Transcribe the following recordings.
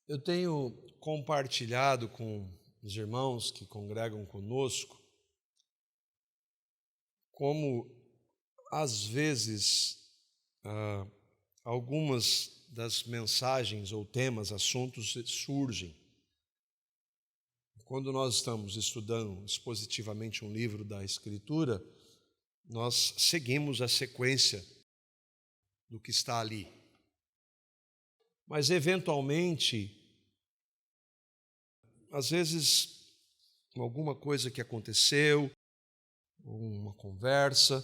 Eu tenho compartilhado com os irmãos que congregam conosco como, às vezes, algumas das mensagens ou temas, assuntos surgem. Quando nós estamos estudando expositivamente um livro da Escritura, nós seguimos a sequência do que está ali. Mas, eventualmente, às vezes, alguma coisa que aconteceu, uma conversa,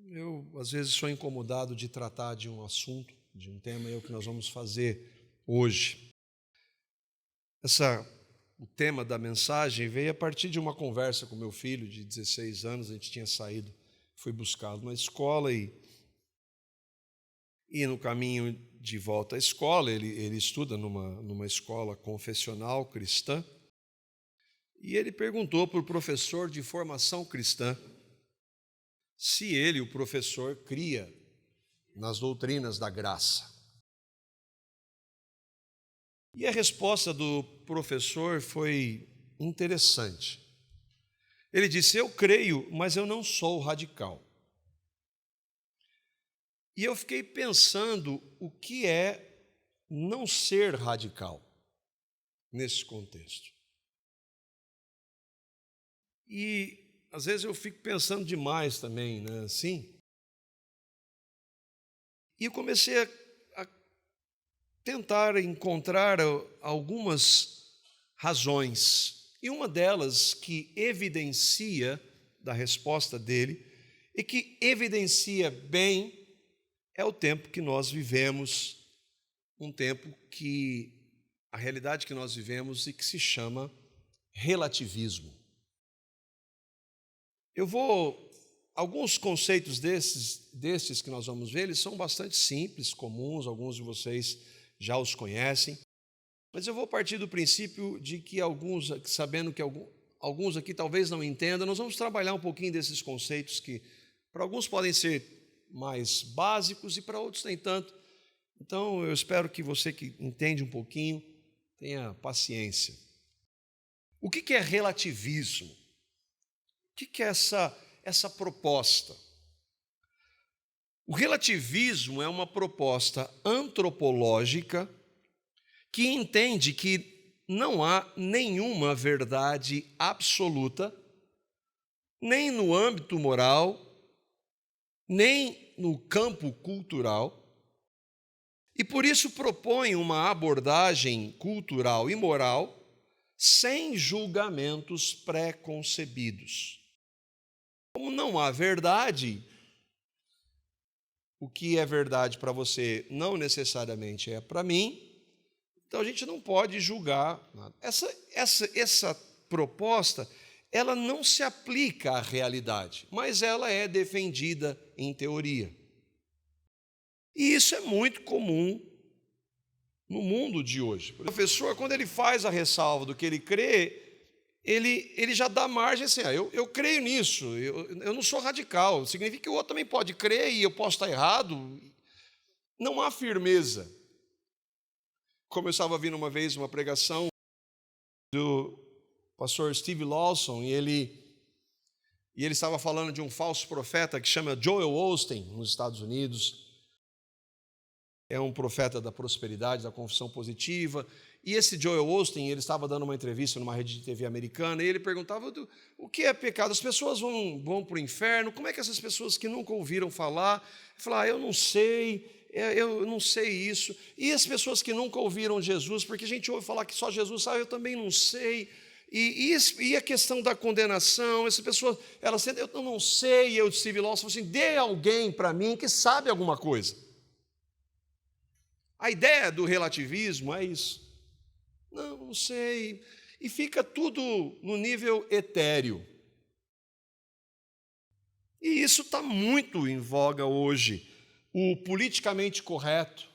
eu, às vezes, sou incomodado de tratar de um assunto, de um tema, é o que nós vamos fazer hoje. O tema da mensagem veio a partir de uma conversa com meu filho, de 16 anos, a gente tinha saído, fui buscá-lo na escola e no caminho de volta à escola, ele estuda numa escola confessional cristã, e ele perguntou para o professor de formação cristã se ele, o professor, cria nas doutrinas da graça. E a resposta do professor foi interessante. Ele disse: eu creio, mas eu não sou radical. E eu fiquei pensando o que é não ser radical nesse contexto. E às vezes eu fico pensando demais também, né, assim. E eu comecei a tentar encontrar algumas razões. E uma delas que evidencia da resposta dele e que evidencia bem é o tempo que nós vivemos, um tempo que a realidade que nós vivemos e que se chama relativismo. Alguns conceitos destes que nós vamos ver, eles são bastante simples, comuns, alguns de vocês já os conhecem, mas eu vou partir do princípio de que sabendo que alguns aqui talvez não entendam, nós vamos trabalhar um pouquinho desses conceitos que para alguns podem ser mais básicos e para outros nem tanto. Então, eu espero que você que entende um pouquinho tenha paciência. O que é relativismo? O que é essa proposta? O relativismo é uma proposta antropológica que entende que não há nenhuma verdade absoluta, nem no âmbito moral, nem no campo cultural, e por isso propõe uma abordagem cultural e moral sem julgamentos pré-concebidos. Como não há verdade, o que é verdade para você não necessariamente é para mim, então a gente não pode julgar nada. Essa proposta, ela não se aplica à realidade, mas ela é defendida em teoria. E isso é muito comum no mundo de hoje. O professor, quando ele faz a ressalva do que ele crê, ele já dá margem assim, eu creio nisso, eu não sou radical, significa que o outro também pode crer e eu posso estar errado. Não há firmeza. Como eu estava ouvindo uma vez uma pregação do pastor Steve Lawson, e ele estava falando de um falso profeta que chama Joel Osteen, nos Estados Unidos. É um profeta da prosperidade, da confissão positiva. E esse Joel Osteen, ele estava dando uma entrevista numa rede de TV americana, e ele perguntava o que é pecado. As pessoas vão para o inferno, como é que essas pessoas que nunca ouviram falar, falam, eu não sei isso. E as pessoas que nunca ouviram Jesus, porque a gente ouve falar que só Jesus sabe, eu também não sei. E a questão da condenação, essa pessoa, ela sente, eu não sei, e eu, Steve Lawson, assim, dê alguém para mim que sabe alguma coisa. A ideia do relativismo é isso. Não sei. E fica tudo no nível etéreo. E isso está muito em voga hoje. O politicamente correto.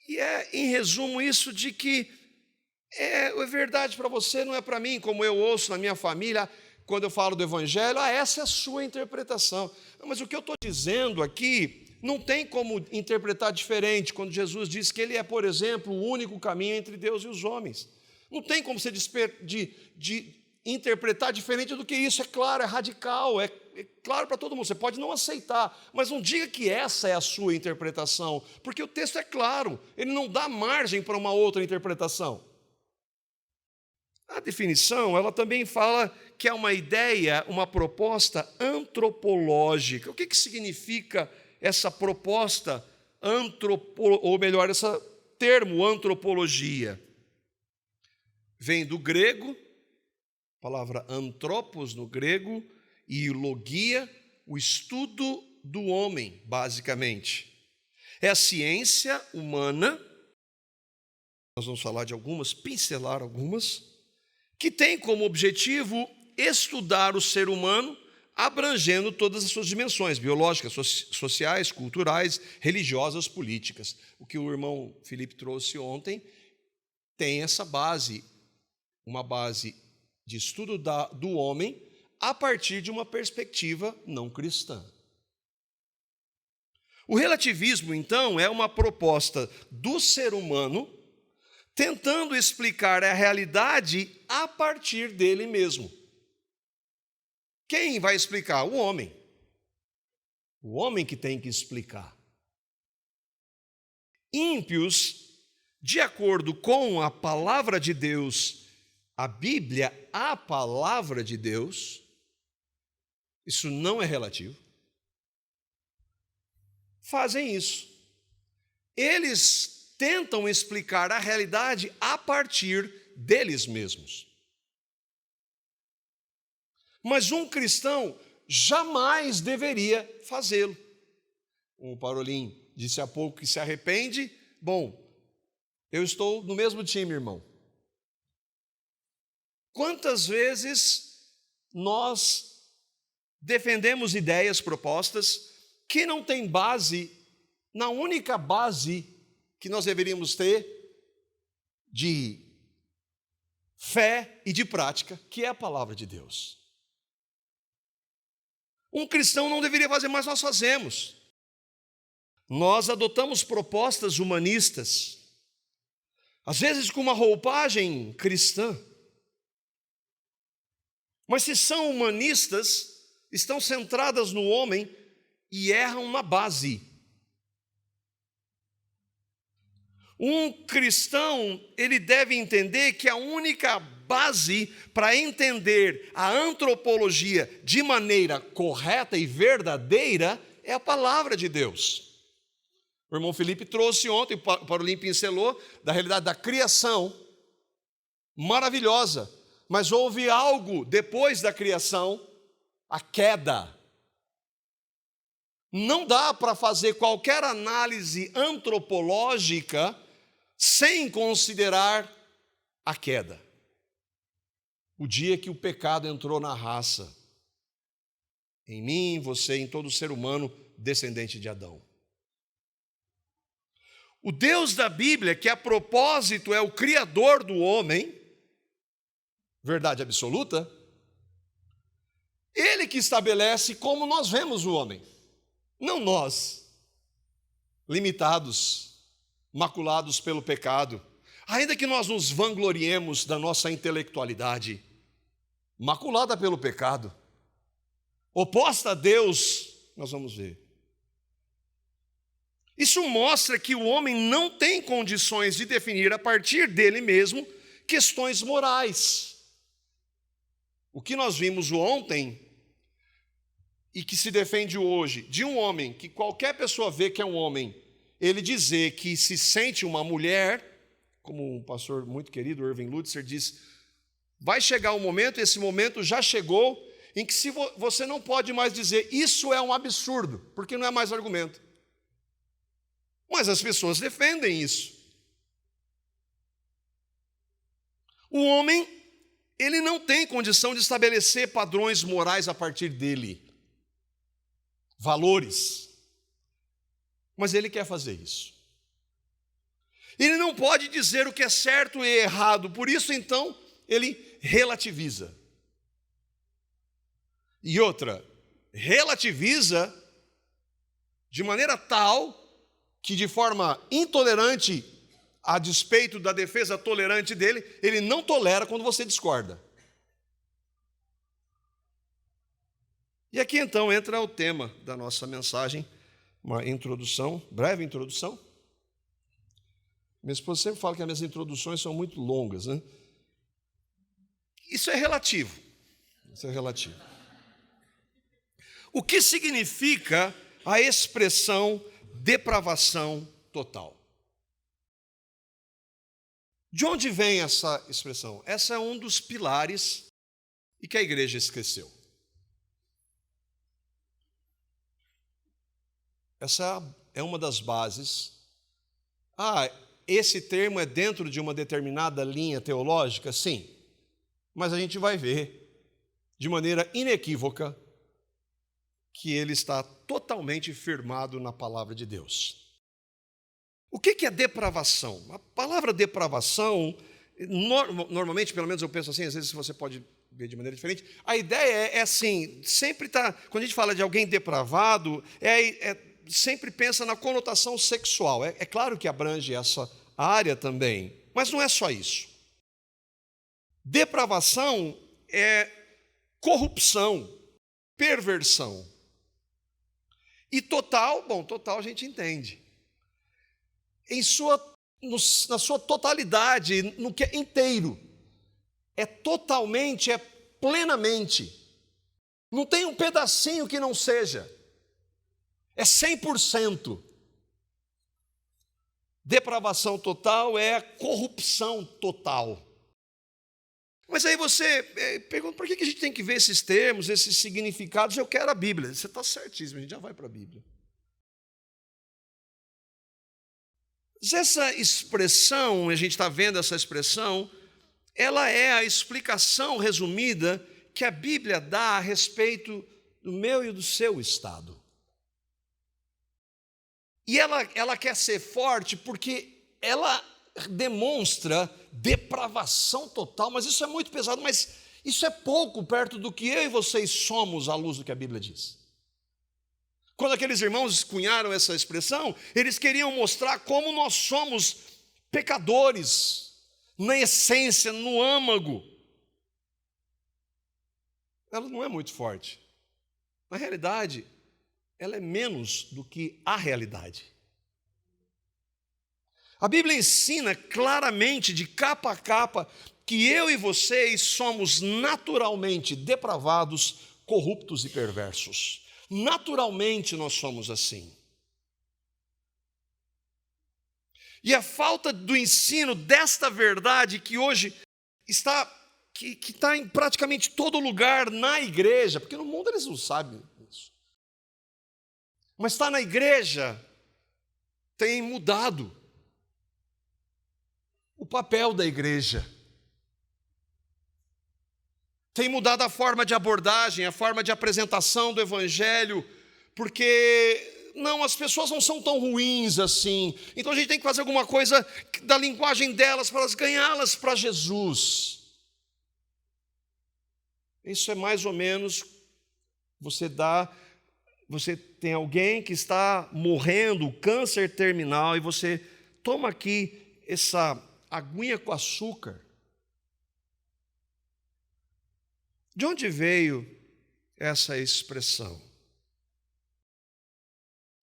E em resumo, isso de que é verdade para você, não é para mim, como eu ouço na minha família, quando eu falo do Evangelho, essa é a sua interpretação. Mas o que eu estou dizendo aqui Não tem como interpretar diferente quando Jesus diz que Ele é, por exemplo, o único caminho entre Deus e os homens. Não tem como você de interpretar diferente do que isso. É claro, é radical, é claro para todo mundo. Você pode não aceitar, mas não diga que essa é a sua interpretação, porque o texto é claro, ele não dá margem para uma outra interpretação. A definição, ela também fala que é uma ideia, uma proposta antropológica. O que significa essa proposta ou melhor, esse termo antropologia? Vem do grego, a palavra antropos no grego, e logia, o estudo do homem, basicamente. É a ciência humana, nós vamos falar de algumas, pincelar algumas, que tem como objetivo estudar o ser humano, abrangendo todas as suas dimensões, biológicas, sociais, culturais, religiosas, políticas. O que o irmão Felipe trouxe ontem tem essa base, uma base de estudo do homem a partir de uma perspectiva não cristã. O relativismo, então, é uma proposta do ser humano tentando explicar a realidade a partir dele mesmo. Quem vai explicar? O homem. O homem que tem que explicar. Ímpios, de acordo com a palavra de Deus, a Bíblia, a palavra de Deus, isso não é relativo, fazem isso. Eles tentam explicar a realidade a partir deles mesmos. Mas um cristão jamais deveria fazê-lo. O Parolim disse há pouco que se arrepende. Bom, eu estou no mesmo time, irmão. Quantas vezes nós defendemos ideias, propostas, que não têm base, na única base que nós deveríamos ter de fé e de prática, que é a palavra de Deus. Um cristão não deveria fazer, mas nós fazemos. Nós adotamos propostas humanistas, às vezes com uma roupagem cristã. Mas se são humanistas, estão centradas no homem e erram na base. Um cristão, ele deve entender que a única base para entender a antropologia de maneira correta e verdadeira é a palavra de Deus. O irmão Felipe trouxe ontem, o Parolim pincelou, da realidade da criação, maravilhosa, mas houve algo depois da criação, a queda. Não dá para fazer qualquer análise antropológica sem considerar a queda. O dia que o pecado entrou na raça, em mim, em você, em todo ser humano descendente de Adão. O Deus da Bíblia, que a propósito é o Criador do homem, verdade absoluta, Ele que estabelece como nós vemos o homem, não nós, limitados, maculados pelo pecado, ainda que nós nos vangloriemos da nossa intelectualidade, maculada pelo pecado, oposta a Deus, nós vamos ver. Isso mostra que o homem não tem condições de definir a partir dele mesmo questões morais. O que nós vimos ontem e que se defende hoje de um homem, que qualquer pessoa vê que é um homem, ele dizer que se sente uma mulher, como um pastor muito querido, Irving Lutzer, diz, vai chegar um momento, esse momento já chegou, em que se você não pode mais dizer, isso é um absurdo, porque não é mais argumento. Mas as pessoas defendem isso. O homem, ele não tem condição de estabelecer padrões morais a partir dele, valores, mas ele quer fazer isso. Ele não pode dizer o que é certo e errado, por isso então ele relativiza. E outra, relativiza de maneira tal que, de forma intolerante, a despeito da defesa tolerante dele, ele não tolera quando você discorda. E aqui então entra o tema da nossa mensagem, uma introdução, breve introdução. Minha esposa sempre fala que as minhas introduções são muito longas, né? Isso é relativo. Isso é relativo. O que significa a expressão depravação total? De onde vem essa expressão? Essa é um dos pilares e que a igreja esqueceu. Essa é uma das bases. Esse termo é dentro de uma determinada linha teológica? Sim. Mas a gente vai ver, de maneira inequívoca, que ele está totalmente firmado na palavra de Deus. O que é depravação? A palavra depravação, normalmente, pelo menos eu penso assim, às vezes você pode ver de maneira diferente, a ideia é assim, sempre está, quando a gente fala de alguém depravado, sempre pensa na conotação sexual. É claro que abrange essa área também, mas não é só isso. Depravação é corrupção, perversão. E total, total a gente entende. Na sua totalidade, no que é inteiro. É totalmente, é plenamente. Não tem um pedacinho que não seja. É 100%. Depravação total é corrupção total. Mas aí você pergunta, por que a gente tem que ver esses termos, esses significados? Eu quero a Bíblia. Você está certíssimo, a gente já vai para a Bíblia. Mas essa expressão, a gente está vendo essa expressão, ela é a explicação resumida que a Bíblia dá a respeito do meu e do seu estado. E ela quer ser forte porque ela demonstra depravação total, mas isso é muito pesado, mas isso é pouco perto do que eu e vocês somos à luz do que a Bíblia diz. Quando aqueles irmãos cunharam essa expressão, eles queriam mostrar como nós somos pecadores, na essência, no âmago. Ela não é muito forte. Na realidade, ela é menos do que a realidade. A Bíblia ensina claramente, de capa a capa, que eu e vocês somos naturalmente depravados, corruptos e perversos. Naturalmente nós somos assim. E a falta do ensino desta verdade que hoje está em praticamente todo lugar na igreja, porque no mundo eles não sabem isso, mas está na igreja, tem mudado o papel da igreja. Tem mudado a forma de abordagem, a forma de apresentação do evangelho, porque as pessoas não são tão ruins assim. Então a gente tem que fazer alguma coisa da linguagem delas para ganhá-las para Jesus. Isso é mais ou menos, você tem alguém que está morrendo, câncer terminal, e você toma aqui essa aguinha com açúcar. De onde veio essa expressão?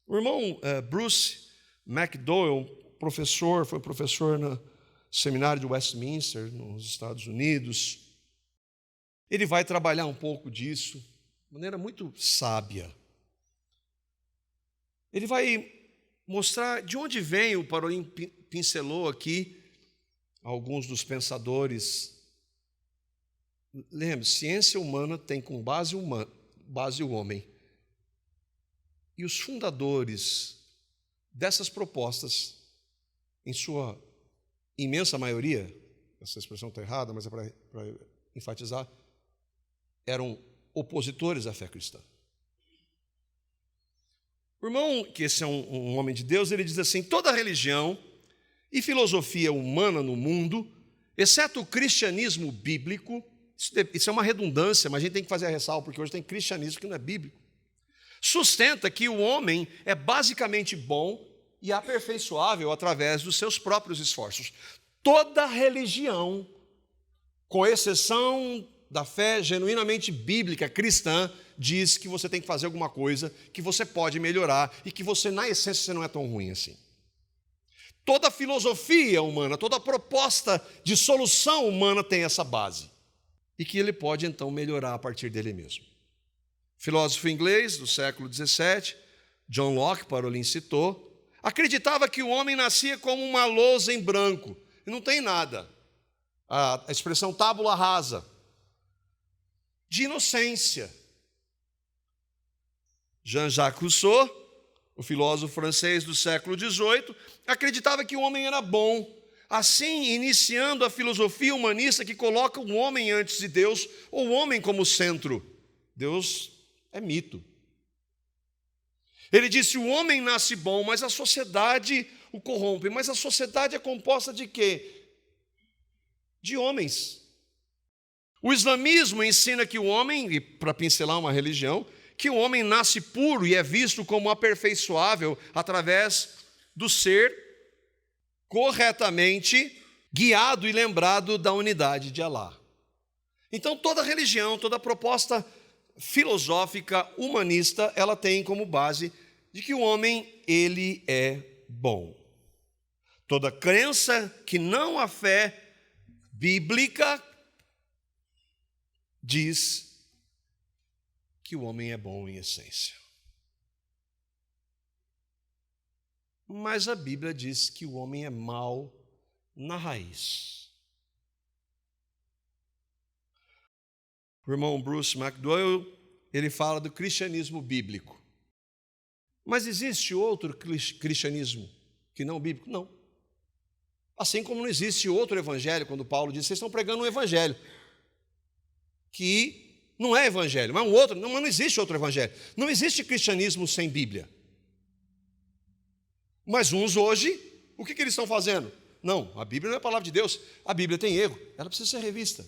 O irmão Bruce McDowell, foi professor no seminário de Westminster, nos Estados Unidos. Ele vai trabalhar um pouco disso, de maneira muito sábia. Ele vai mostrar de onde vem, o Parolin pincelou aqui alguns dos pensadores. Lembre, ciência humana tem como base o homem. E os fundadores dessas propostas, em sua imensa maioria, essa expressão está errada, mas é para enfatizar, eram opositores à fé cristã. O irmão, que esse é um homem de Deus, ele diz assim: toda religião e filosofia humana no mundo, exceto o cristianismo bíblico, isso é uma redundância, mas a gente tem que fazer a ressalva, porque hoje tem cristianismo que não é bíblico. sustenta que o homem é basicamente bom e aperfeiçoável através dos seus próprios esforços. Toda religião, com exceção da fé genuinamente bíblica, cristã, diz que você tem que fazer alguma coisa, que você pode melhorar e que você, na essência, você não é tão ruim assim. Toda filosofia humana, toda proposta de solução humana tem essa base. E que ele pode, então, melhorar a partir dele mesmo. Filósofo inglês do século XVII, John Locke, Parolin citou, acreditava que o homem nascia como uma lousa em branco, e não tem nada. A expressão tábula rasa, de inocência. Jean-Jacques Rousseau, o filósofo francês do século XVIII, acreditava que o homem era bom, assim iniciando a filosofia humanista que coloca o homem antes de Deus, ou o homem como centro. Deus é mito. Ele disse: o homem nasce bom, mas a sociedade o corrompe. Mas a sociedade é composta de quê? De homens. O islamismo ensina que o homem, e para pincelar uma religião, que o homem nasce puro e é visto como aperfeiçoável através do ser corretamente guiado e lembrado da unidade de Alá. Então, toda religião, toda proposta filosófica, humanista, ela tem como base de que o homem, ele é bom. Toda crença que não a fé bíblica diz que o homem é bom em essência. Mas a Bíblia diz que o homem é mau na raiz. O irmão Bruce McDowell, ele fala do cristianismo bíblico. Mas existe outro cristianismo que não bíblico? Não. Assim como não existe outro evangelho, quando Paulo diz, vocês estão pregando um evangelho que não é evangelho, mas um outro, mas não existe outro evangelho. Não existe cristianismo sem Bíblia. Mas uns hoje, o que eles estão fazendo? Não, a Bíblia não é a palavra de Deus, a Bíblia tem erro, ela precisa ser revista.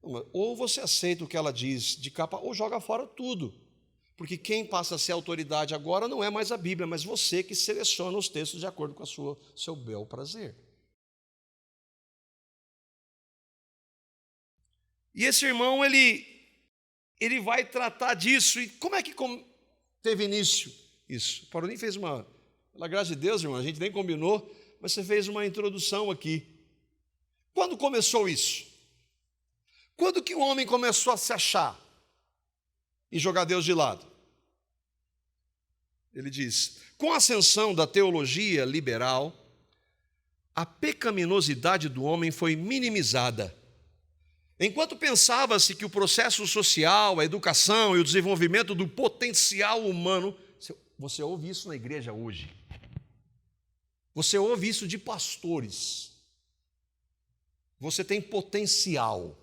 Ou você aceita o que ela diz de capa, ou joga fora tudo. Porque quem passa a ser autoridade agora não é mais a Bíblia, mas você que seleciona os textos de acordo com o seu bel prazer. E esse irmão, ele vai tratar disso. E como é que teve início isso? O Parolin fez pela graça de Deus, irmão, a gente nem combinou, mas você fez uma introdução aqui. Quando começou isso? Quando que o homem começou a se achar e jogar Deus de lado? Ele diz: com a ascensão da teologia liberal, a pecaminosidade do homem foi minimizada. Enquanto pensava-se que o processo social, a educação e o desenvolvimento do potencial humano, você ouve isso na igreja hoje. Você ouve isso de pastores. Você tem potencial.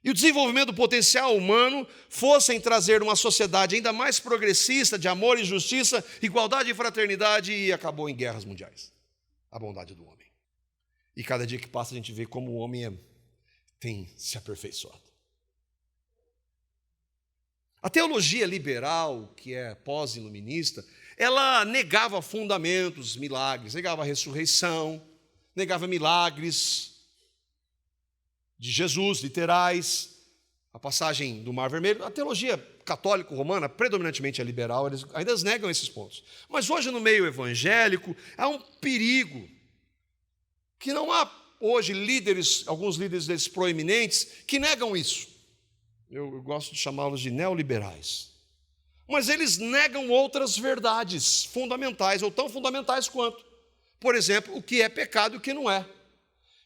E o desenvolvimento do potencial humano fossem trazer uma sociedade ainda mais progressista, de amor e justiça, igualdade e fraternidade, e acabou em guerras mundiais. A bondade do homem. E cada dia que passa a gente vê como o homem tem se aperfeiçoado. A teologia liberal, que é pós-iluminista, ela negava fundamentos, milagres, negava a ressurreição, negava milagres de Jesus, literais, a passagem do Mar Vermelho. A teologia católico-romana, predominantemente é liberal, eles ainda negam esses pontos. Mas hoje, no meio evangélico, há um perigo que não há hoje alguns líderes desses proeminentes, que negam isso. Eu gosto de chamá-los de neoliberais. Mas eles negam outras verdades fundamentais, ou tão fundamentais quanto. Por exemplo, o que é pecado e o que não é.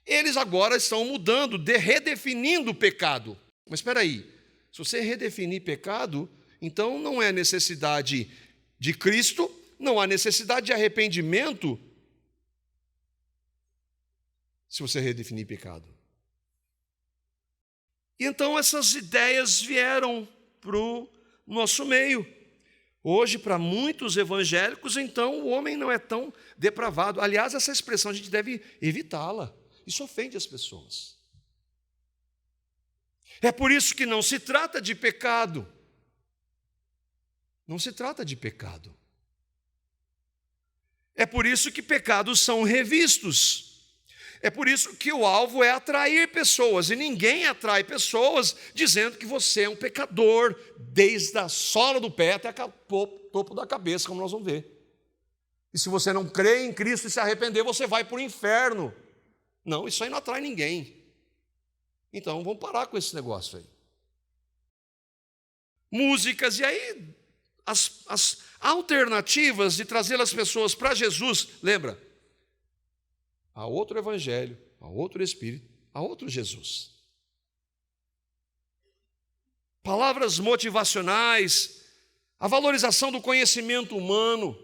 Eles agora estão mudando, redefinindo o pecado. Mas espera aí, se você redefinir pecado, então não é necessidade de Cristo, não há necessidade de arrependimento, se você redefinir pecado. E então essas ideias vieram para o nosso meio. Hoje, para muitos evangélicos, então, o homem não é tão depravado. Aliás, essa expressão a gente deve evitá-la. Isso ofende as pessoas. É por isso que não se trata de pecado. Não se trata de pecado. É por isso que pecados são revistos. É por isso que o alvo é atrair pessoas, e ninguém atrai pessoas dizendo que você é um pecador, desde a sola do pé até o topo da cabeça, como nós vamos ver. E se você não crê em Cristo e se arrepender, você vai para o inferno. Não, isso aí não atrai ninguém. Então vamos parar com esse negócio aí. Músicas, e aí as alternativas de trazer as pessoas para Jesus, lembra? Há outro evangelho, há outro Espírito, há outro Jesus. Palavras motivacionais, a valorização do conhecimento humano,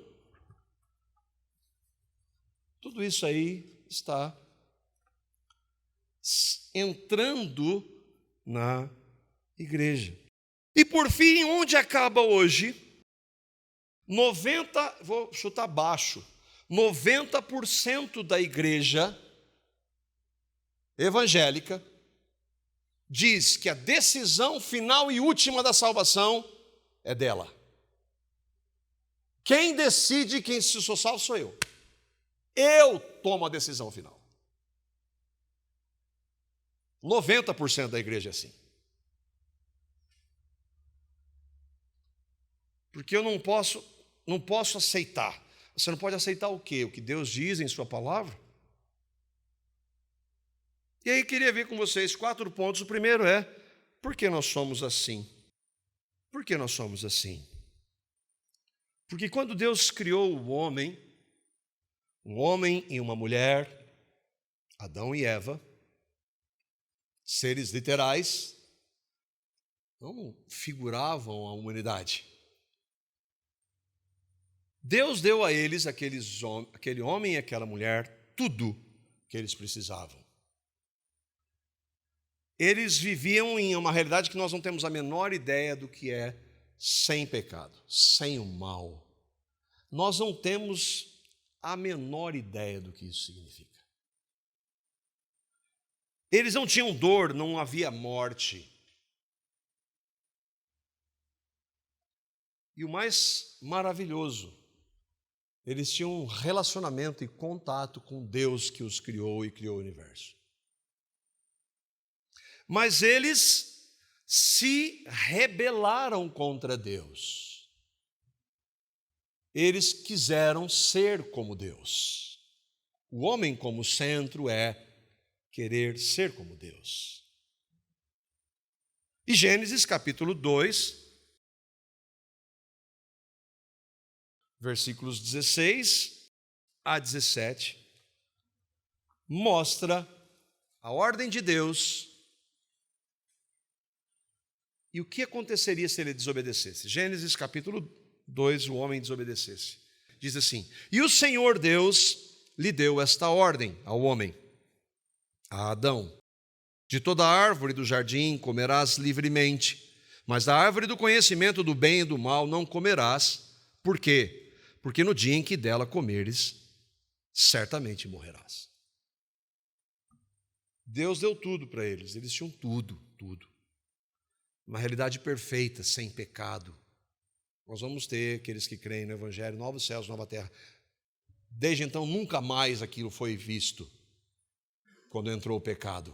tudo isso aí está entrando na igreja. E por fim, onde acaba hoje? Vou chutar baixo, 90% da igreja evangélica diz que a decisão final e última da salvação é dela. Quem decide quem se sou salvo sou eu. Eu tomo a decisão final. 90% da igreja é assim. Porque eu não posso aceitar. Você não pode aceitar o quê? O que Deus diz em sua palavra? E aí queria ver com vocês 4 pontos. O primeiro é, por que nós somos assim? Por que nós somos assim? Porque quando Deus criou o homem, um homem e uma mulher, Adão e Eva, seres literais, não figuravam a humanidade. Deus deu a eles, aquele homem e aquela mulher, tudo que eles precisavam. Eles viviam em uma realidade que nós não temos a menor ideia do que é sem pecado, sem o mal. Nós não temos a menor ideia do que isso significa. Eles não tinham dor, não havia morte. E o mais maravilhoso, eles tinham um relacionamento e contato com Deus que os criou e criou o universo. Mas eles se rebelaram contra Deus. Eles quiseram ser como Deus. O homem como centro é querer ser como Deus. E Gênesis capítulo 2, versículos 16 a 17, mostra a ordem de Deus e o que aconteceria se ele desobedecesse. Gênesis capítulo 2, o homem desobedecesse. Diz assim: e o Senhor Deus lhe deu esta ordem ao homem, a Adão: de toda árvore do jardim comerás livremente, mas da árvore do conhecimento do bem e do mal não comerás. Por quê? Porque no dia em que dela comeres, certamente morrerás. Deus deu tudo para eles, eles tinham tudo. Uma realidade perfeita, sem pecado. Nós vamos ter, aqueles que creem no Evangelho, novos céus, nova terra. Desde então, nunca mais aquilo foi visto, quando entrou o pecado.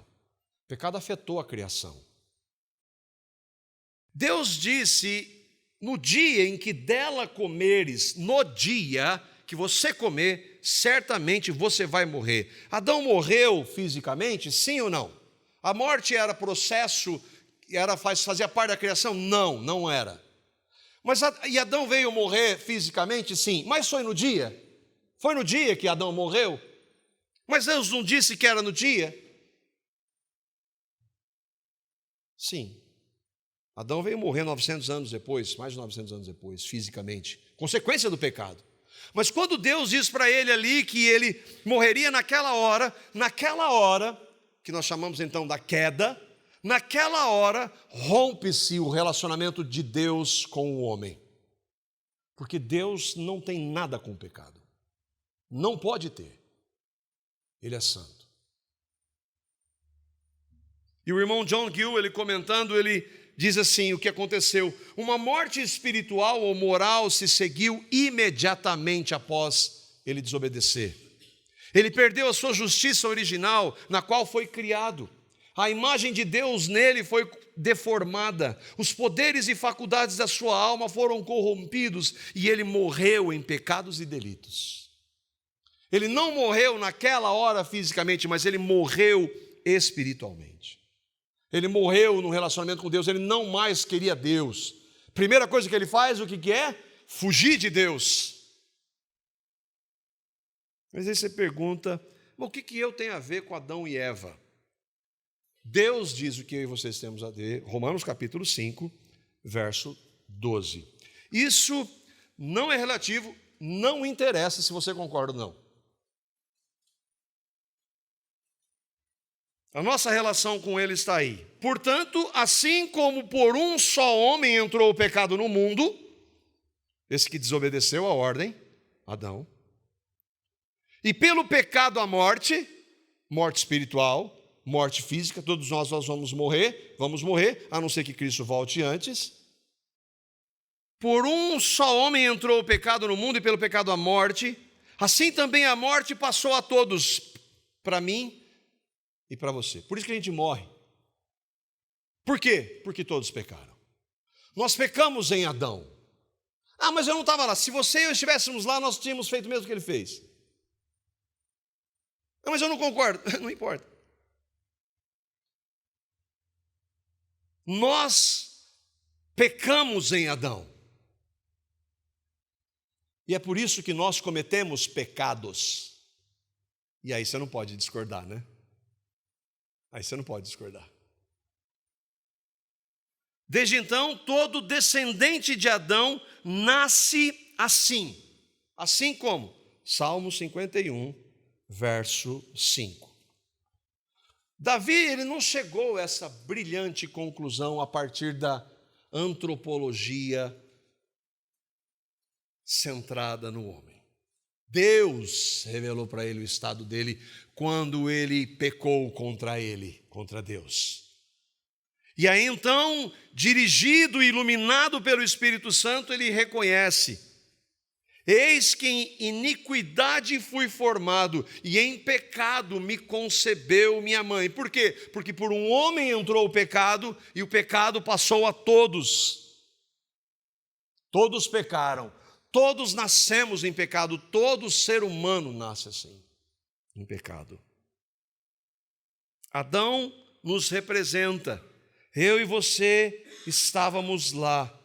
O pecado afetou a criação. Deus disse: no dia em que dela comeres, no dia que você comer, certamente você vai morrer. Adão morreu fisicamente, sim ou não? A morte era processo, fazia parte da criação? Não, não era. Mas e Adão veio morrer fisicamente? Sim. Mas foi no dia? Foi no dia que Adão morreu? Mas Deus não disse que era no dia? Sim. Adão veio morrer 900 anos depois, mais de 900 anos depois, fisicamente, consequência do pecado. Mas quando Deus diz para ele ali que ele morreria naquela hora, que nós chamamos então da queda, naquela hora rompe-se o relacionamento de Deus com o homem. Porque Deus não tem nada com o pecado. Não pode ter. Ele é santo. E o irmão John Gill, ele comentando, ele diz assim o que aconteceu: uma morte espiritual ou moral se seguiu imediatamente após ele desobedecer. Ele perdeu a sua justiça original, na qual foi criado. A imagem de Deus nele foi deformada. Os poderes e faculdades da sua alma foram corrompidos e ele morreu em pecados e delitos. Ele não morreu naquela hora fisicamente, mas ele morreu espiritualmente. Ele morreu no relacionamento com Deus, ele não mais queria Deus. Primeira coisa que ele faz, o que é? Fugir de Deus. Mas aí você pergunta, o que eu tenho a ver com Adão e Eva? Deus diz o que eu e vocês temos a ver, Romanos capítulo 5, verso 12. Isso não é relativo, não interessa se você concorda ou não. A nossa relação com ele está aí. Portanto, assim como por um só homem entrou o pecado no mundo, esse que desobedeceu a ordem, Adão, e pelo pecado a morte, morte espiritual, morte física, todos nós vamos morrer, a não ser que Cristo volte antes. Por um só homem entrou o pecado no mundo e pelo pecado a morte, assim também a morte passou a todos, para mim e para você. Por isso que a gente morre. Por quê? Porque todos pecaram. Nós pecamos em Adão. Ah, mas eu não estava lá. Se você e eu estivéssemos lá, nós tínhamos feito o mesmo que ele fez. Não, mas eu não concordo. Não importa. Nós pecamos em Adão. E é por isso que nós cometemos pecados. E aí você não pode discordar, né? Aí você não pode discordar. Desde então, todo descendente de Adão nasce assim. Assim como? Salmo 51, verso 5. Davi, ele não chegou a essa brilhante conclusão a partir da antropologia centrada no homem. Deus revelou para ele o estado dele quando ele pecou contra Deus. E aí então, dirigido e iluminado pelo Espírito Santo, ele reconhece: eis que em iniquidade fui formado, e em pecado me concebeu minha mãe. Por quê? Porque por um homem entrou o pecado, e o pecado passou a todos. Todos pecaram, todos nascemos em pecado, todo ser humano nasce assim, em pecado. Adão nos representa. Eu e você estávamos lá.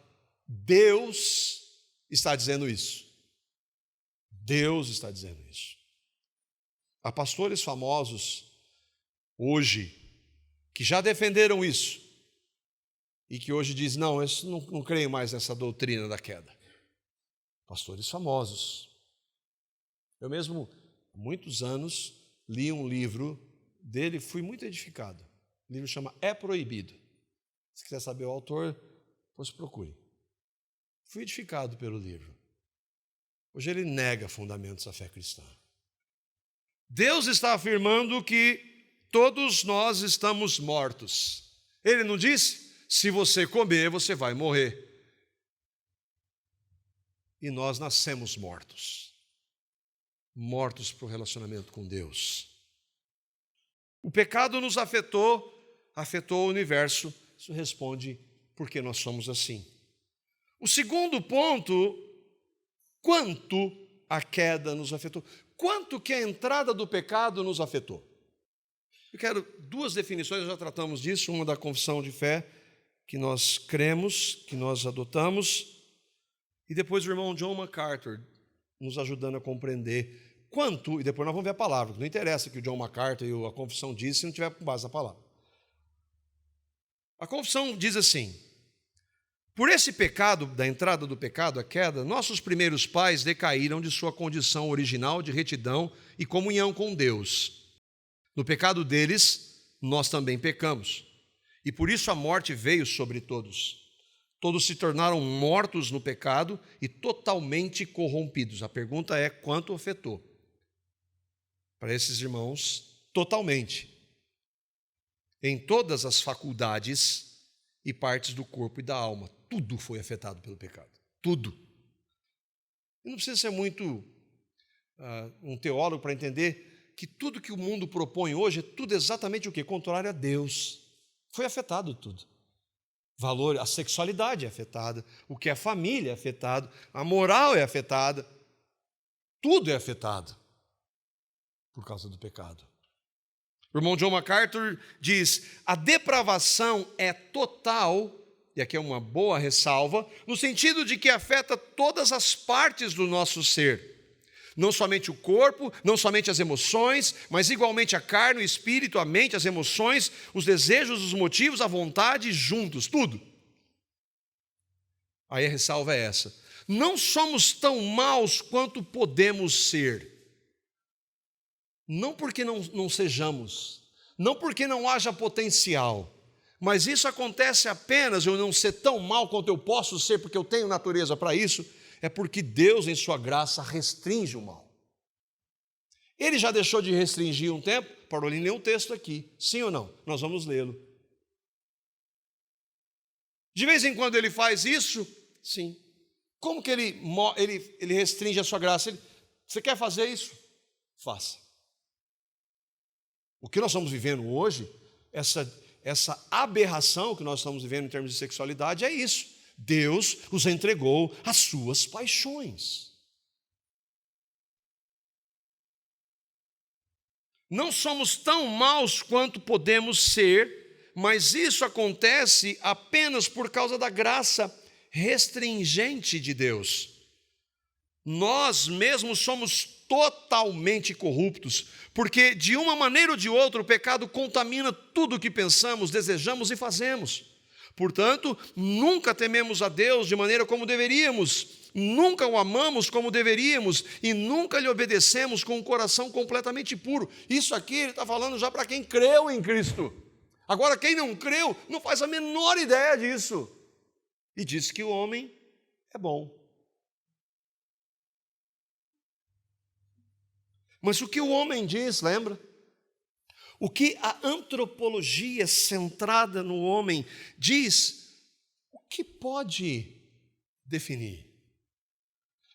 Deus está dizendo isso. Deus está dizendo isso. Há pastores famosos hoje que já defenderam isso e que hoje dizem: não, eu não creio mais nessa doutrina da queda. Pastores famosos. Eu mesmo, há muitos anos, li um livro dele, fui muito edificado. O livro chama É Proibido. Se quiser saber o autor, pois procure. Fui edificado pelo livro. Hoje ele nega fundamentos da fé cristã. Deus está afirmando que todos nós estamos mortos. Ele não disse: se você comer, você vai morrer. E nós nascemos mortos. Mortos para o relacionamento com Deus. O pecado nos afetou o universo. Isso responde por que nós somos assim. O segundo ponto: quanto a queda nos afetou? Quanto que a entrada do pecado nos afetou? Eu quero duas definições, já tratamos disso, uma da confissão de fé, que nós cremos, que nós adotamos, e depois o irmão John MacArthur, nos ajudando a compreender quanto, e depois nós vamos ver a palavra, não interessa que o John MacArthur e a confissão diz se não tiver com base na palavra. A confissão diz assim: por esse pecado, da entrada do pecado, a queda, nossos primeiros pais decaíram de sua condição original de retidão e comunhão com Deus. No pecado deles, nós também pecamos. E por isso a morte veio sobre todos. Todos se tornaram mortos no pecado e totalmente corrompidos. A pergunta é: quanto afetou? Para esses irmãos, totalmente. Em todas as faculdades e partes do corpo e da alma. Tudo foi afetado pelo pecado. Tudo. E não precisa ser muito um teólogo para entender que tudo que o mundo propõe hoje é tudo exatamente o quê? Contrário a Deus. Foi afetado tudo. Valor, a sexualidade é afetada, o que é família é afetado, a moral é afetada, tudo é afetado por causa do pecado. O irmão John MacArthur diz: a depravação é total, e aqui é uma boa ressalva, no sentido de que afeta todas as partes do nosso ser. Não somente o corpo, não somente as emoções, mas igualmente a carne, o espírito, a mente, as emoções, os desejos, os motivos, a vontade, juntos, tudo. Aí a ressalva é essa: não somos tão maus quanto podemos ser. Não porque não sejamos, não porque não haja potencial, mas isso acontece apenas, eu não ser tão mal quanto eu posso ser, porque eu tenho natureza para isso, é porque Deus, em sua graça, restringe o mal. Ele já deixou de restringir um tempo. Parolim lê um texto aqui, sim ou não? Nós vamos lê-lo. De vez em quando ele faz isso? Sim. Como que ele restringe a sua graça? Você quer fazer isso? Faça. O que nós estamos vivendo hoje, essa aberração que nós estamos vivendo em termos de sexualidade é isso. Deus os entregou às suas paixões. Não somos tão maus quanto podemos ser, mas isso acontece apenas por causa da graça restringente de Deus. Nós mesmos somos totalmente corruptos, porque de uma maneira ou de outra o pecado contamina tudo o que pensamos, desejamos e fazemos. Portanto, nunca tememos a Deus de maneira como deveríamos, nunca o amamos como deveríamos e nunca lhe obedecemos com um coração completamente puro. Isso aqui ele está falando já para quem creu em Cristo. Agora, quem não creu não faz a menor ideia disso. E diz que o homem é bom. Mas o que o homem diz, lembra? O que a antropologia centrada no homem diz, o que pode definir?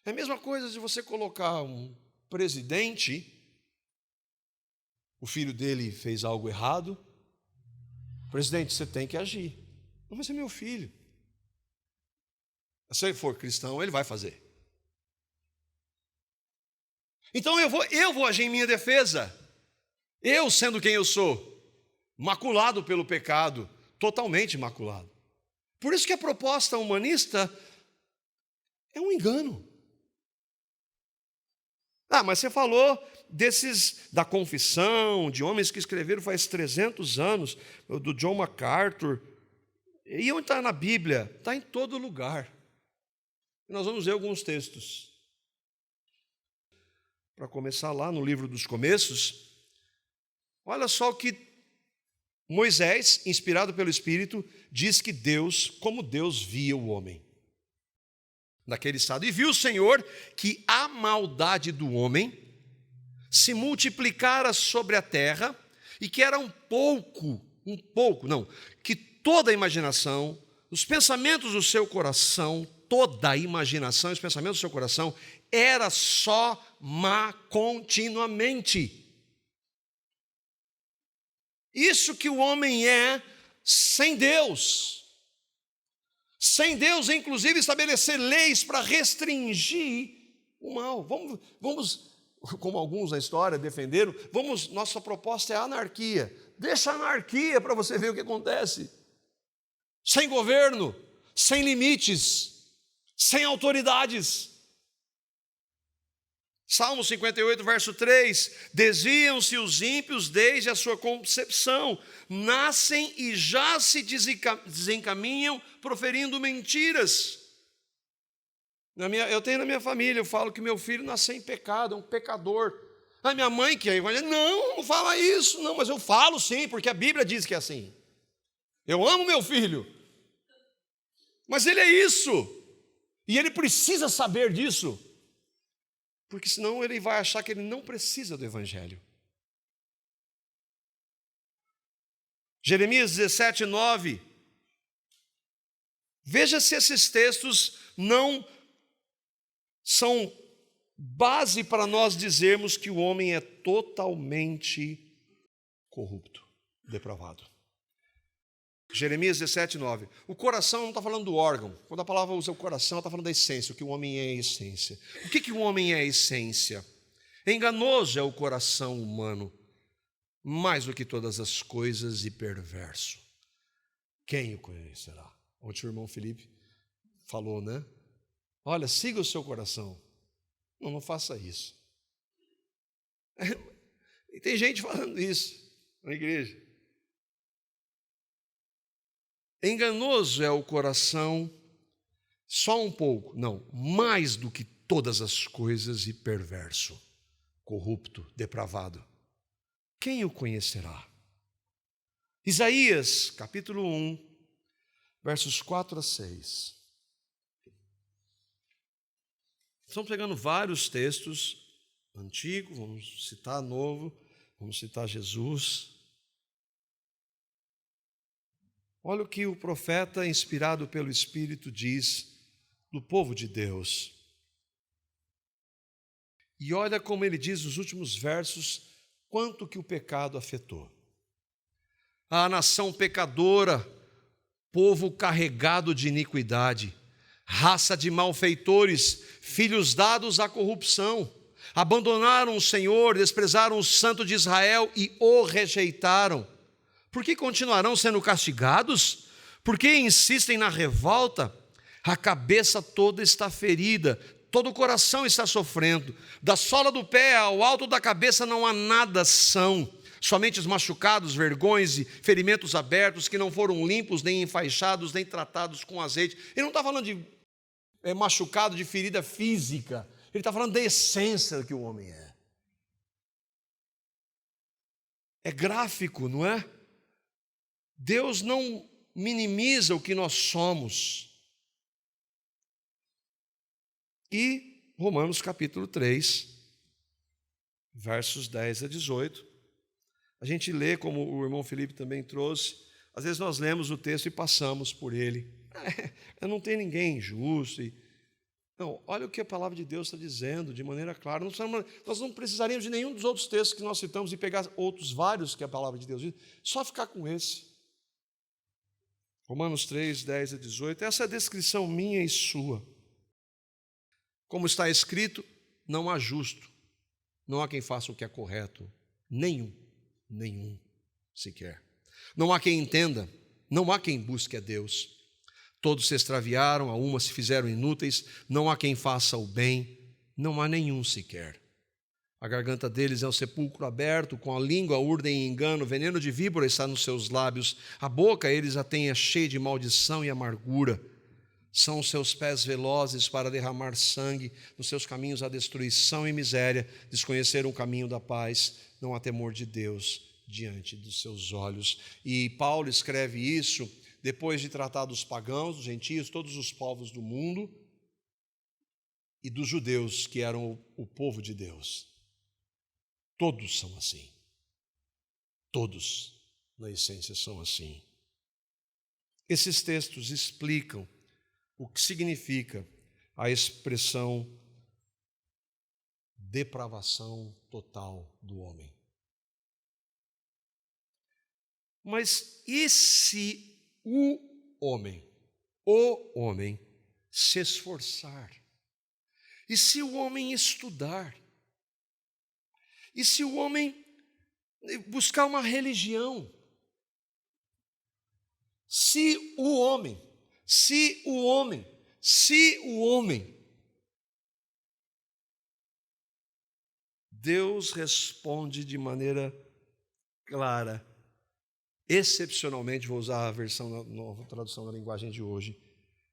É a mesma coisa de você colocar um presidente, o filho dele fez algo errado, presidente, você tem que agir. Não, mas é meu filho. Se ele for cristão, ele vai fazer. Então eu vou agir em minha defesa. Eu, sendo quem eu sou, maculado pelo pecado, totalmente maculado. Por isso que a proposta humanista é um engano. Mas você falou da confissão, de homens que escreveram faz 300 anos, do John MacArthur. E onde está na Bíblia? Está em todo lugar. Nós vamos ver alguns textos. Para começar lá no livro dos Começos, olha só o que Moisés, inspirado pelo Espírito, diz que Deus, como Deus via o homem naquele estado. E viu o Senhor que a maldade do homem se multiplicara sobre a terra e que era que toda a imaginação, os pensamentos do seu coração, toda a imaginação e os pensamentos do seu coração era só má continuamente. Isso que o homem é sem Deus. Sem Deus, inclusive, estabelecer leis para restringir o mal. Vamos, como alguns na história defenderam, nossa proposta é a anarquia. Deixa a anarquia para você ver o que acontece. Sem governo, sem limites, sem autoridades. Salmo 58, verso 3, desviam-se os ímpios desde a sua concepção, nascem e já se desencaminham proferindo mentiras. Eu tenho na minha família, eu falo que meu filho nasceu em pecado, é um pecador. A minha mãe que é evangélica, não fala isso, não, mas eu falo sim, porque a Bíblia diz que é assim. Eu amo meu filho, mas ele é isso, e ele precisa saber disso. Porque senão ele vai achar que ele não precisa do Evangelho. Jeremias 17, 9. Veja se esses textos não são base para nós dizermos que o homem é totalmente corrupto, depravado. Jeremias 17:9. O coração não está falando do órgão. Quando a palavra usa o coração, ela está falando da essência, o que o homem é a essência. O que o homem é a essência? Enganoso é o coração humano, mais do que todas as coisas, e perverso. Quem o conhecerá? Ontem o irmão Felipe falou, né? Olha, siga o seu coração. Não faça isso. E tem gente falando isso na igreja. Enganoso é o coração, só um pouco, não, mais do que todas as coisas, e perverso, corrupto, depravado. Quem o conhecerá? Isaías, capítulo 1, versos 4 a 6. Estamos pegando vários textos antigos, vamos citar novo, vamos citar Jesus. Olha o que o profeta, inspirado pelo Espírito, diz do povo de Deus. E olha como ele diz nos últimos versos, quanto que o pecado afetou. A nação pecadora, povo carregado de iniquidade, raça de malfeitores, filhos dados à corrupção, abandonaram o Senhor, desprezaram o Santo de Israel e o rejeitaram. Por que continuarão sendo castigados? Por que insistem na revolta? A cabeça toda está ferida, todo o coração está sofrendo. Da sola do pé ao alto da cabeça não há nada são. Somente os machucados, vergões e ferimentos abertos, que não foram limpos, nem enfaixados, nem tratados com azeite. Ele não está falando de machucado, de ferida física. Ele está falando da essência que o homem é. É gráfico, não é? Deus não minimiza o que nós somos. E Romanos capítulo 3, versos 10 a 18. A gente lê, como o irmão Felipe também trouxe, às vezes nós lemos o texto e passamos por ele. Não tem ninguém justo. Não, olha o que a palavra de Deus está dizendo de maneira clara. Nós não precisaríamos de nenhum dos outros textos que nós citamos e pegar outros vários que a palavra de Deus diz, só ficar com esse. Romanos 3, 10 a 18, essa é a descrição minha e sua. Como está escrito, não há justo, não há quem faça o que é correto, nenhum sequer. Não há quem entenda, não há quem busque a Deus. Todos se extraviaram, a uma se fizeram inúteis, não há quem faça o bem, não há nenhum sequer. A garganta deles é um sepulcro aberto, com a língua urdem em engano, veneno de víbora está nos seus lábios, a boca eles a têm cheia de maldição e amargura. São os seus pés velozes para derramar sangue, nos seus caminhos há destruição e miséria, desconheceram o caminho da paz, não há temor de Deus diante dos seus olhos. E Paulo escreve isso depois de tratar dos pagãos, dos gentios, todos os povos do mundo e dos judeus, que eram o povo de Deus. Todos são assim. Todos, na essência, são assim. Esses textos explicam o que significa a expressão depravação total do homem. Mas e se o homem, se esforçar? E se o homem estudar? E se o homem buscar uma religião? Se o homem, Deus responde de maneira clara, excepcionalmente, vou usar a versão nova, tradução da linguagem de hoje,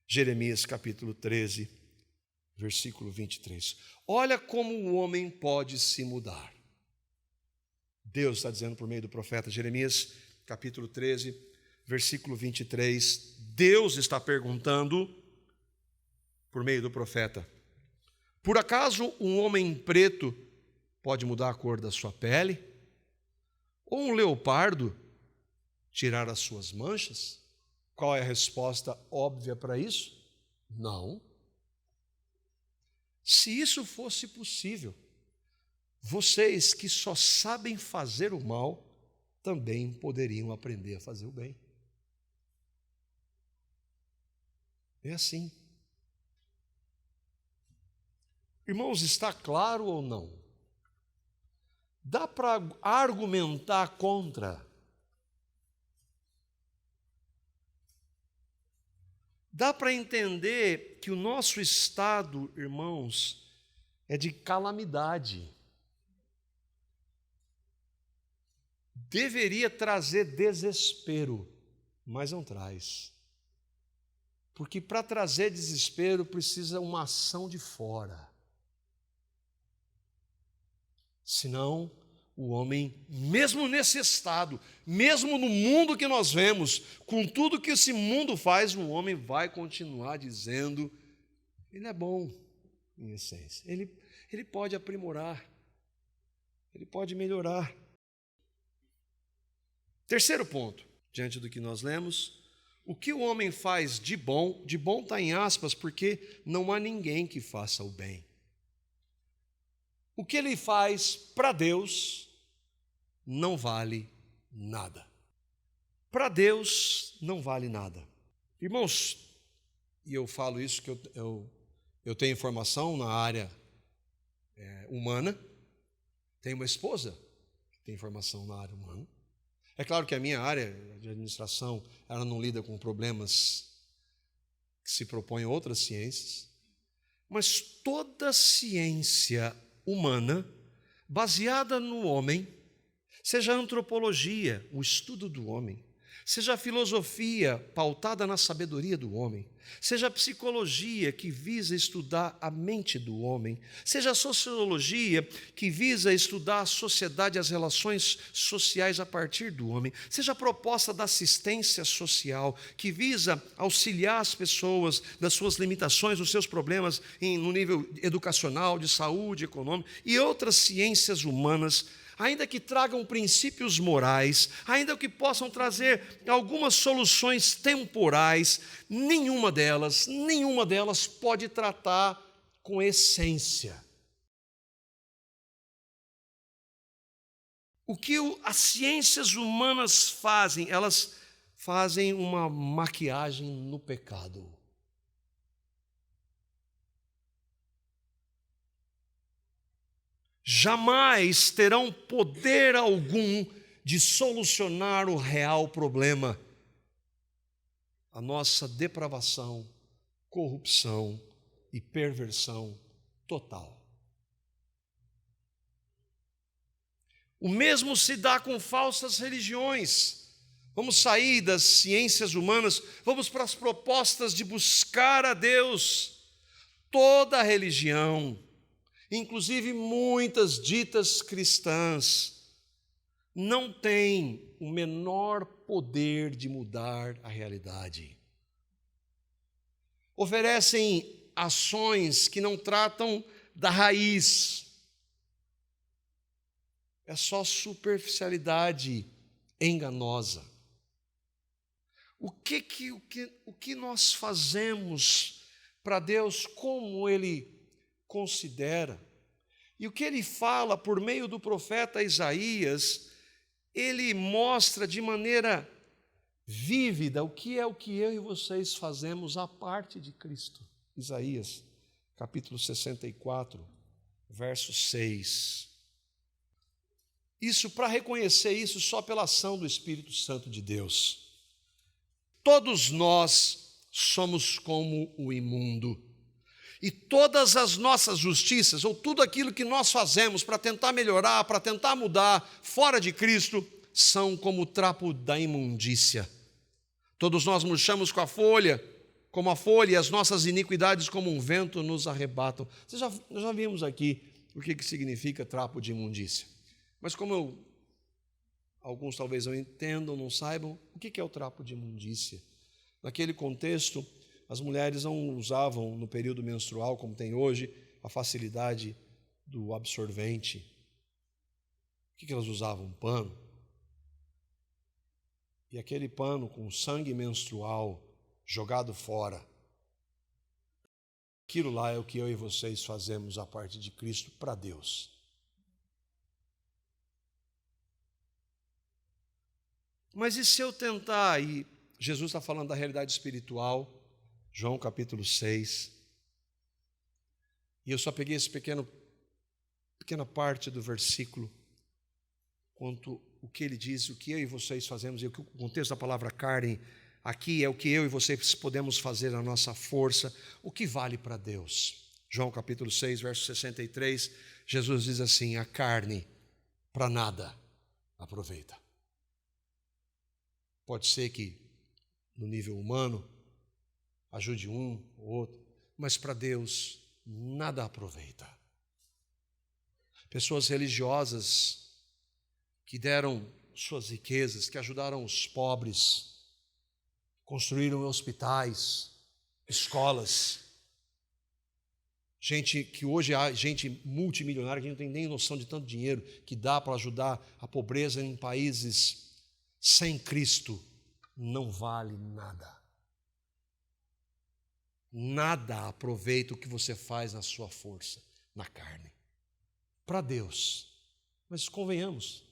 Jeremias capítulo 13, versículo 23. Olha como o homem pode se mudar. Deus está dizendo por meio do profeta Jeremias, capítulo 13, versículo 23, Deus está perguntando por meio do profeta: por acaso um homem preto pode mudar a cor da sua pele? Ou um leopardo tirar as suas manchas? Qual é a resposta óbvia para isso? Não. Se isso fosse possível, vocês que só sabem fazer o mal, também poderiam aprender a fazer o bem. É assim. Irmãos, está claro ou não? Dá para argumentar contra? Dá para entender que o nosso estado, irmãos, é de calamidade. Deveria trazer desespero, mas não traz. Porque para trazer desespero precisa uma ação de fora. Senão, o homem, mesmo nesse estado, mesmo no mundo que nós vemos, com tudo que esse mundo faz, o homem vai continuar dizendo, ele é bom, em essência. Ele pode aprimorar, ele pode melhorar. Terceiro ponto, diante do que nós lemos, o que o homem faz de bom está em aspas, porque não há ninguém que faça o bem. O que ele faz para Deus não vale nada. Para Deus não vale nada. Irmãos, e eu falo isso que eu tenho informação na área humana, tenho uma esposa que tem formação na área humana. É claro que a minha área de administração, ela não lida com problemas que se propõem a outras ciências, mas toda ciência humana, baseada no homem, seja a antropologia, o estudo do homem, seja a filosofia pautada na sabedoria do homem, seja a psicologia que visa estudar a mente do homem, seja a sociologia que visa estudar a sociedade e as relações sociais a partir do homem, seja a proposta da assistência social que visa auxiliar as pessoas das suas limitações, dos seus problemas no nível educacional, de saúde, econômico e outras ciências humanas, ainda que tragam princípios morais, ainda que possam trazer algumas soluções temporais, nenhuma delas pode tratar com essência. O que as ciências humanas fazem? Elas fazem uma maquiagem no pecado. Jamais terão poder algum de solucionar o real problema, a nossa depravação, corrupção e perversão total. O mesmo se dá com falsas religiões. Vamos sair das ciências humanas, vamos para as propostas de buscar a Deus. Toda religião, inclusive muitas ditas cristãs, não têm o menor poder de mudar a realidade. Oferecem ações que não tratam da raiz. É só superficialidade enganosa. O que nós fazemos para Deus, como Ele considera? E o que Ele fala por meio do profeta Isaías, Ele mostra de maneira vívida o que eu e vocês fazemos à parte de Cristo. Isaías, capítulo 64, verso 6. Isso, para reconhecer isso só pela ação do Espírito Santo de Deus. Todos nós somos como o imundo. E todas as nossas justiças, ou tudo aquilo que nós fazemos para tentar melhorar, para tentar mudar, fora de Cristo, são como o trapo da imundícia. Todos nós murchamos como a folha, e as nossas iniquidades como um vento nos arrebatam. Nós já vimos aqui o que significa trapo de imundícia. Mas como alguns talvez não entendam, não saibam, o que é o trapo de imundícia? Naquele contexto, as mulheres não usavam no período menstrual, como tem hoje, a facilidade do absorvente. O que elas usavam? Um pano. e aquele pano com sangue menstrual jogado fora, aquilo lá é o que eu e vocês fazemos a partir de Cristo para Deus. Mas e se eu tentar, e Jesus está falando da realidade espiritual, João capítulo 6, e eu só peguei essa pequena parte do versículo, quanto o que ele diz, o que eu e vocês fazemos, e o contexto da palavra carne aqui é o que eu e vocês podemos fazer na nossa força, o que vale para Deus. João capítulo 6, verso 63, Jesus diz assim: a carne para nada aproveita. Pode ser que no nível humano ajude um ou outro, mas para Deus nada aproveita. Pessoas religiosas que deram suas riquezas, que ajudaram os pobres, construíram hospitais, escolas, gente que hoje há gente multimilionária que não tem nem noção de tanto dinheiro que dá para ajudar a pobreza em países. Sem Cristo não vale nada. Nada aproveita o que você faz na sua força, na carne. Para Deus. Mas convenhamos,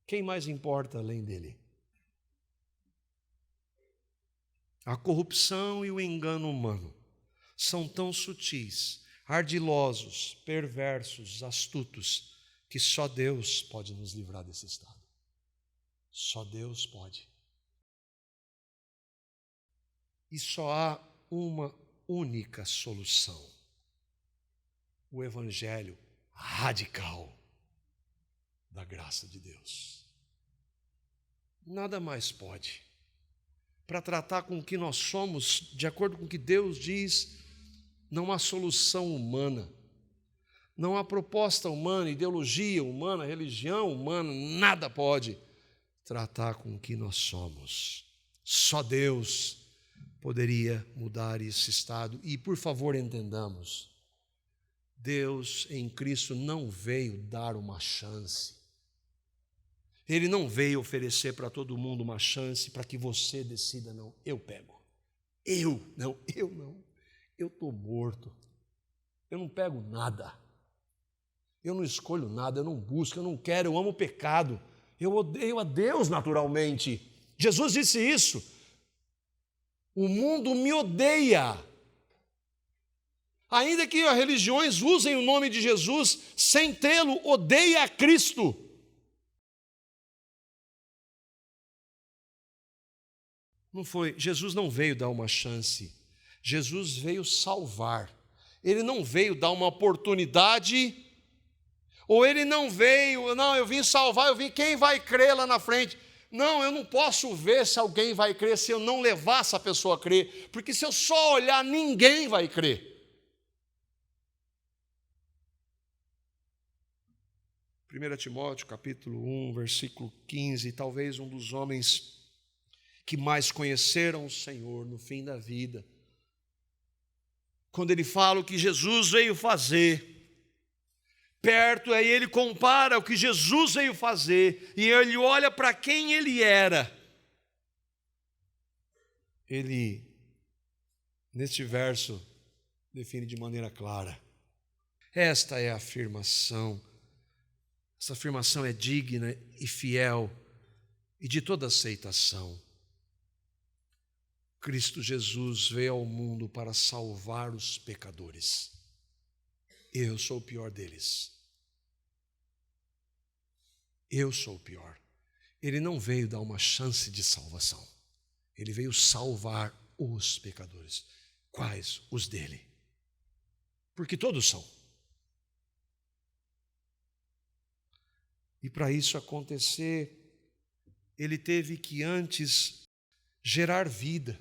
quem mais importa além dele? A corrupção e o engano humano são tão sutis, ardilosos, perversos, astutos, que só Deus pode nos livrar desse estado. Só Deus pode. E só há uma única solução: o evangelho radical da graça de Deus. Nada mais pode. Para tratar com o que nós somos, de acordo com o que Deus diz, não há solução humana, não há proposta humana, ideologia humana, religião humana, nada pode tratar com o que nós somos. Só Deus poderia mudar esse estado. E, por favor, entendamos, Deus em Cristo não veio dar uma chance. Ele não veio oferecer para todo mundo uma chance para que você decida, não, eu pego. Eu não. Eu estou morto. Eu não pego nada. Eu não escolho nada, eu não busco, eu não quero, eu amo o pecado. Eu odeio a Deus naturalmente. Jesus disse isso. O mundo me odeia. Ainda que as religiões usem o nome de Jesus, sem tê-lo, odeia a Cristo. Não foi, Jesus não veio dar uma chance. Jesus veio salvar. Ele não veio dar uma oportunidade, ou ele não veio, não, eu vim salvar, eu vim, quem vai crer lá na frente? Não, eu não posso ver se alguém vai crer se eu não levar essa pessoa a crer, porque se eu só olhar, ninguém vai crer. 1 Timóteo, capítulo 1, versículo 15, talvez um dos homens que mais conheceram o Senhor no fim da vida, quando ele fala o que Jesus veio fazer, perto, aí ele compara o que Jesus veio fazer, e ele olha para quem ele era. Ele, neste verso, define de maneira clara. Esta é a afirmação. Essa afirmação é digna e fiel e de toda aceitação. Cristo Jesus veio ao mundo para salvar os pecadores. Eu sou o pior deles. Eu sou o pior. Ele não veio dar uma chance de salvação. Ele veio salvar os pecadores. Quais? Os dele. Porque todos são. E para isso acontecer, ele teve que antes gerar vida.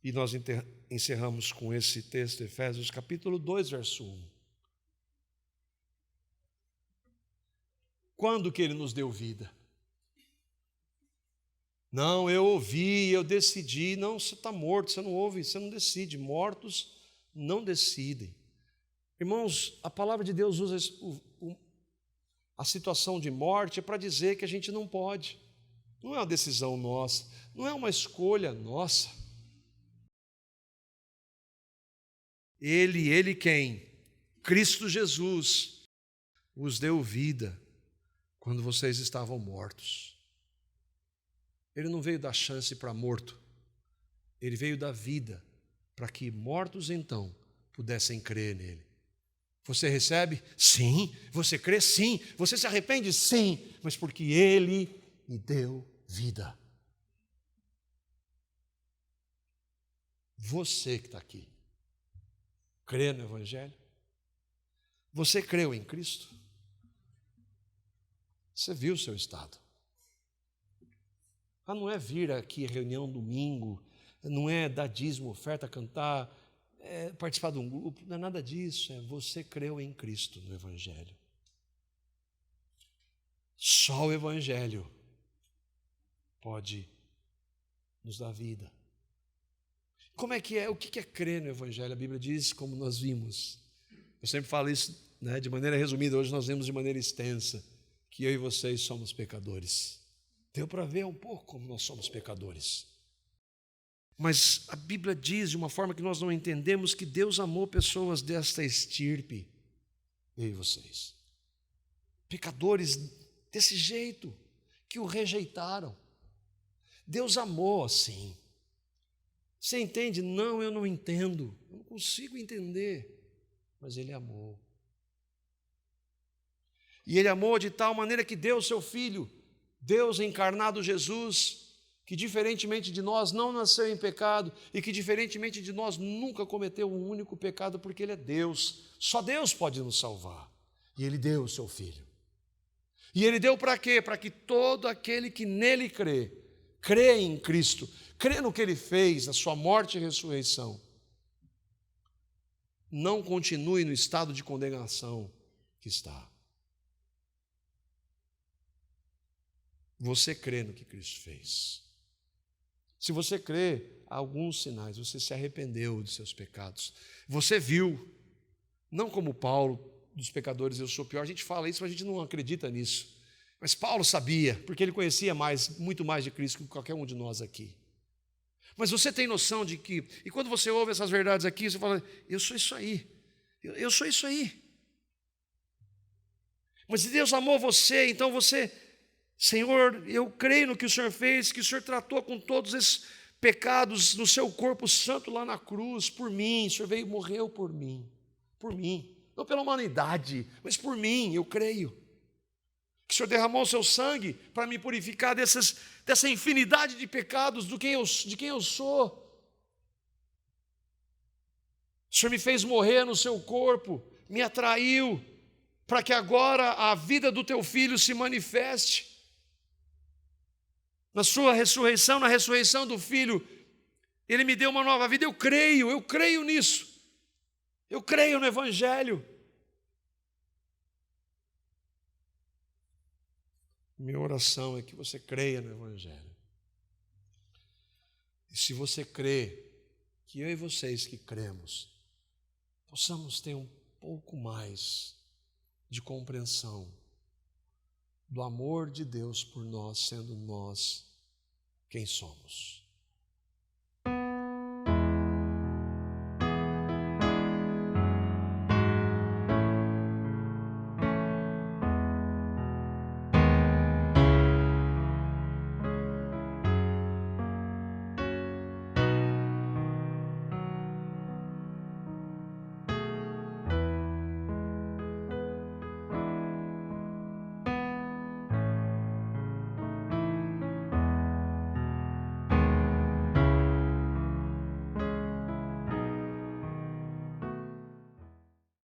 E nós encerramos com esse texto, Efésios capítulo 2, verso 1. Quando que ele nos deu vida? Não, eu ouvi, eu decidi. Não, você está morto, você não ouve, você não decide. Mortos não decidem. Irmãos, a palavra de Deus usa a situação de morte para dizer que a gente não pode. não é uma decisão nossa, não é uma escolha nossa. Ele quem? Cristo Jesus os deu vida quando vocês estavam mortos. Ele não veio dar chance para morto, ele veio dar vida para que mortos então pudessem crer nele. Você recebe? Sim. Você crê? Sim. Você se arrepende? Sim. Mas porque ele me deu vida. Você que está aqui, crê no Evangelho? Você creu em Cristo? Você viu o seu estado? Não é vir aqui reunião domingo, não é dar dízimo, oferta, cantar, participar de um grupo, não é nada disso, você creu em Cristo, no Evangelho. Só o Evangelho pode nos dar vida. Como é que é? O que é crer no Evangelho? A Bíblia diz, como nós vimos. Eu sempre falo isso, de maneira resumida, hoje nós vemos de maneira extensa, que eu e vocês somos pecadores. Deu para ver um pouco como nós somos pecadores. Mas a Bíblia diz, de uma forma que nós não entendemos, que Deus amou pessoas desta estirpe, eu e vocês. Pecadores desse jeito, que o rejeitaram. Deus amou assim. Você entende? Não, eu não entendo. Eu não consigo entender. Mas Ele amou. E Ele amou de tal maneira que deu o seu Filho, Deus encarnado Jesus, que diferentemente de nós não nasceu em pecado e que diferentemente de nós nunca cometeu um único pecado, porque Ele é Deus. Só Deus pode nos salvar. E Ele deu o seu Filho. E Ele deu para quê? Para que todo aquele que nele crê em Cristo, crê no que Ele fez, na sua morte e ressurreição, não continue no estado de condenação que está. Você crê no que Cristo fez. Se você crê, há alguns sinais, você se arrependeu dos seus pecados. Você viu, não como Paulo, dos pecadores eu sou pior, a gente fala isso, mas a gente não acredita nisso. Mas Paulo sabia, porque ele conhecia muito mais de Cristo que qualquer um de nós aqui. Mas você tem noção de que, e quando você ouve essas verdades aqui, você fala, eu sou isso aí, eu sou isso aí. Mas se Deus amou você, então você, Senhor, eu creio no que o Senhor fez, que o Senhor tratou com todos esses pecados no seu corpo santo lá na cruz, por mim, o Senhor veio e morreu por mim, não pela humanidade, mas por mim, eu creio. Que o Senhor derramou o seu sangue para me purificar dessa infinidade de pecados de quem eu sou. O Senhor me fez morrer no seu corpo, me atraiu, para que agora a vida do teu filho se manifeste. Na sua ressurreição, na ressurreição do filho, ele me deu uma nova vida. Eu creio nisso. Eu creio no Evangelho. Minha oração é que você creia no Evangelho. E se você crê, que eu e vocês que cremos, possamos ter um pouco mais de compreensão do amor de Deus por nós, sendo nós quem somos.